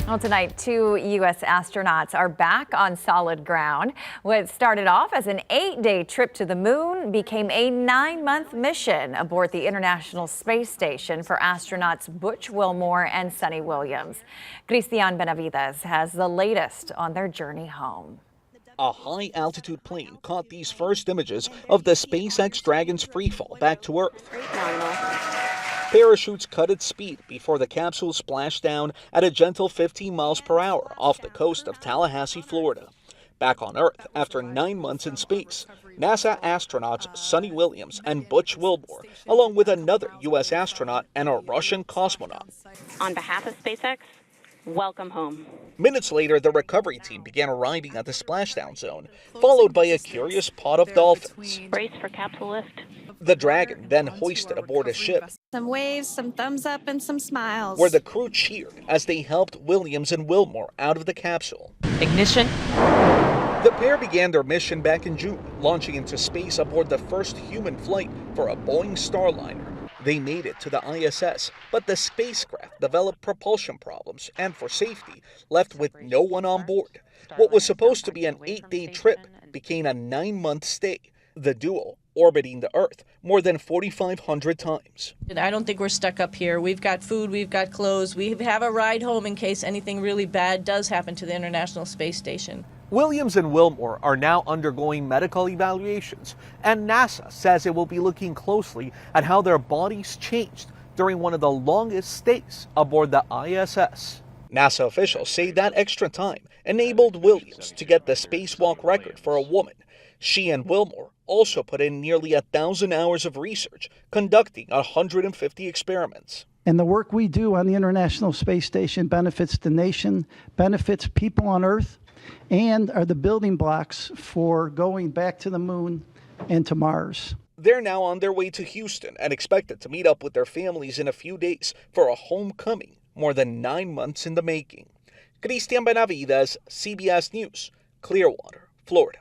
Well, tonight, 2 U.S. astronauts are back on solid ground. What started off as an 8-day trip to the moon became a 9-month mission aboard the International Space Station for astronauts Butch, Wilmore, and Suni Williams. Christian Benavides has the latest on their journey home. A high-altitude plane caught these first images of the SpaceX Dragon's freefall back to Earth. Parachutes cut its speed before the capsule splashed down at a gentle 15 miles per hour off the coast of Tallahassee, Florida. Back on Earth after 9 months in space, NASA astronauts Suni Williams and Butch Wilmore, along with another U.S. astronaut and a Russian cosmonaut. On behalf of SpaceX, welcome home. Minutes later, the recovery team began arriving at the splashdown zone, followed by a curious pod of dolphins. Brace for capsule lift. The Dragon then hoisted aboard a ship, some waves, some thumbs up, and some smiles, where the crew cheered as they helped Williams and Wilmore out of the capsule. Ignition. The pair began their mission back in June, launching into space aboard the first human flight for a Boeing Starliner. They made it to the ISS, but the spacecraft developed propulsion problems and, for safety, left with no one on board. What was supposed to be an 8-day trip became a 9-month stay, the duo orbiting the Earth more than 4,500 times. I don't think we're stuck up here. We've got food, we've got clothes, we have a ride home in case anything really bad does happen to the International Space Station. Williams and Wilmore are now undergoing medical evaluations, and NASA says it will be looking closely at how their bodies changed during one of the longest stays aboard the ISS. NASA officials say that extra time enabled Williams to get the spacewalk record for a woman. She and Wilmore also put in nearly 1,000 hours of research, conducting 150 experiments. And the work we do on the International Space Station benefits the nation, benefits people on Earth, and are the building blocks for going back to the moon and to Mars. They're now on their way to Houston and expected to meet up with their families in a few days for a homecoming, more than 9 months in the making. Christian Benavides, CBS News, Clearwater, Florida.